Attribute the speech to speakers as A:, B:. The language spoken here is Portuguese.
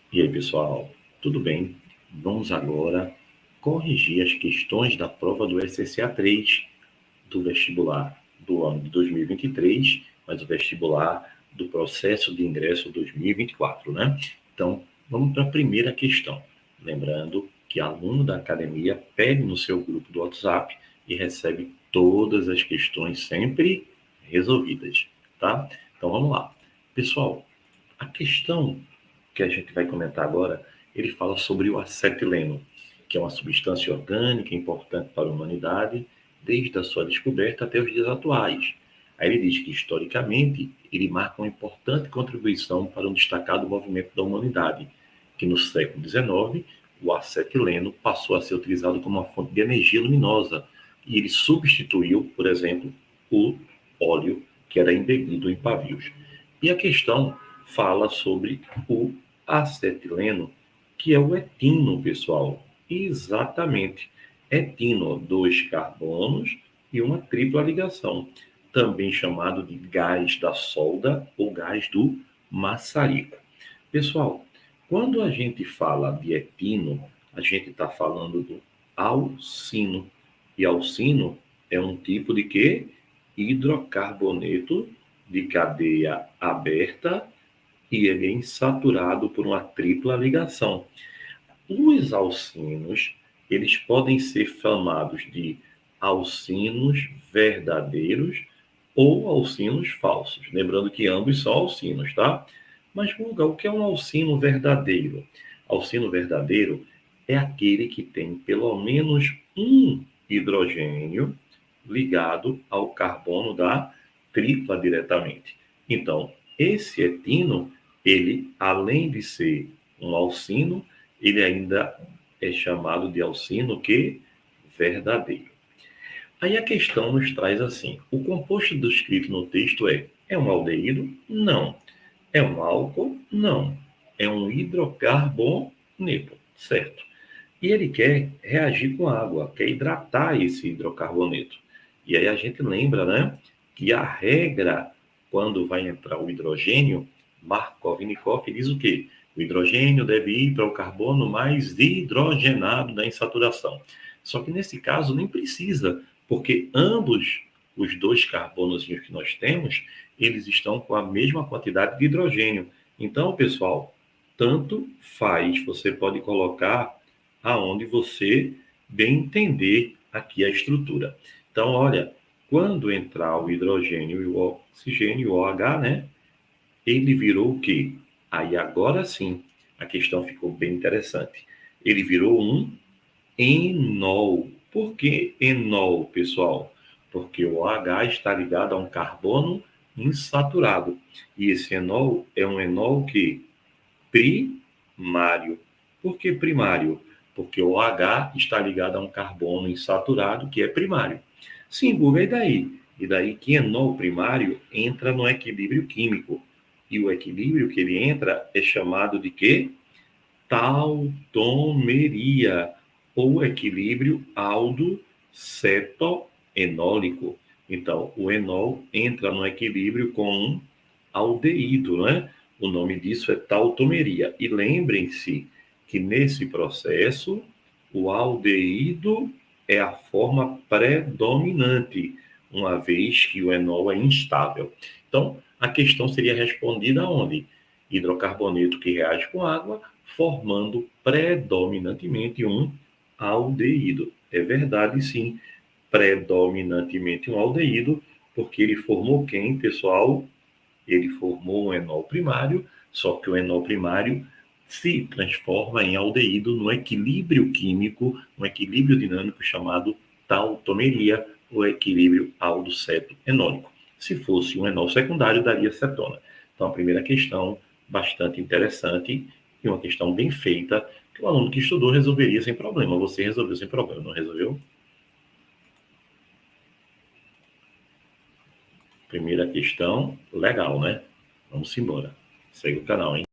A: E aí, pessoal, tudo bem? Vamos agora corrigir as questões da prova do SSA3 do vestibular do ano de 2023, mas o vestibular do processo de ingresso 2024, né? Então, vamos para a primeira questão. Lembrando que aluno da academia pede no seu grupo do WhatsApp e recebe todas as questões sempre resolvidas, tá? Então, vamos lá. Pessoal, a questão que a gente vai comentar agora, ele fala sobre o acetileno, que é uma substância orgânica importante para a humanidade desde a sua descoberta até os dias atuais. Aí ele diz que, historicamente, ele marca uma importante contribuição para um destacado movimento da humanidade, que no século XIX, o acetileno passou a ser utilizado como uma fonte de energia luminosa, e ele substituiu, por exemplo, o óleo que era embebido em pavios. E a questão fala sobre o acetileno, que é o etino, pessoal. Exatamente. Etino, dois carbonos e uma tripla ligação, também chamado de gás da solda ou gás do maçarico. Pessoal, quando a gente fala de etino, a gente está falando do alcino. E alcino é um tipo de quê? Hidrocarboneto de cadeia aberta e ele é insaturado por uma tripla ligação. Os alcinos, eles podem ser chamados de alcinos verdadeiros ou alcinos falsos. Lembrando que ambos são alcinos, tá? Mas, Guga, o que é um alcino verdadeiro? Alcino verdadeiro é aquele que tem pelo menos um hidrogênio ligado ao carbono da tripla diretamente. Então, esse etino, ele, além de ser um alcino, ele ainda é chamado de alcino que verdadeiro. Aí a questão nos traz assim: o composto descrito no texto é um aldeído? Não. É um álcool? Não. É um hidrocarboneto, certo? E ele quer reagir com água, quer hidratar esse hidrocarboneto. E aí a gente lembra, né, que a regra, quando vai entrar o hidrogênio, Markov-Nikoff diz o quê? O hidrogênio deve ir para o carbono mais hidrogenado da insaturação. Só que nesse caso nem precisa, porque ambos os dois carbonos que nós temos, eles estão com a mesma quantidade de hidrogênio. Então, pessoal, tanto faz, você pode colocar aonde você bem entender aqui a estrutura. Então, olha, quando entrar o hidrogênio e o oxigênio, o OH, né? Ele virou o quê? Aí agora sim, a questão ficou bem interessante. Ele virou um enol. Por que enol, pessoal? Porque o OH está ligado a um carbono insaturado. E esse enol é um enol que primário. Por que primário? Porque o H está ligado a um carbono insaturado que é primário. Sim, Guga, e daí? E daí que enol primário entra no equilíbrio químico. E o equilíbrio que ele entra é chamado de quê? Tautomeria, ou equilíbrio aldo-cetoenólico. Então, o enol entra no equilíbrio com um aldeído, né? O nome disso é tautomeria. E lembrem-se que nesse processo, o aldeído é a forma predominante, uma vez que o enol é instável. Então, a questão seria respondida onde? Hidrocarboneto que reage com água, formando predominantemente um aldeído. É verdade, sim, predominantemente um aldeído, porque ele formou quem, pessoal? Ele formou um enol primário, só que o enol primário se transforma em aldeído no equilíbrio químico, um equilíbrio dinâmico chamado tautomeria, ou equilíbrio aldo-ceto-enólico. Se fosse um enol secundário, daria cetona. Então, a primeira questão, bastante interessante, e uma questão bem feita, que o aluno que estudou resolveria sem problema. Você resolveu sem problema, não resolveu? Primeira questão, legal, né? Vamos embora. Segue o canal, hein?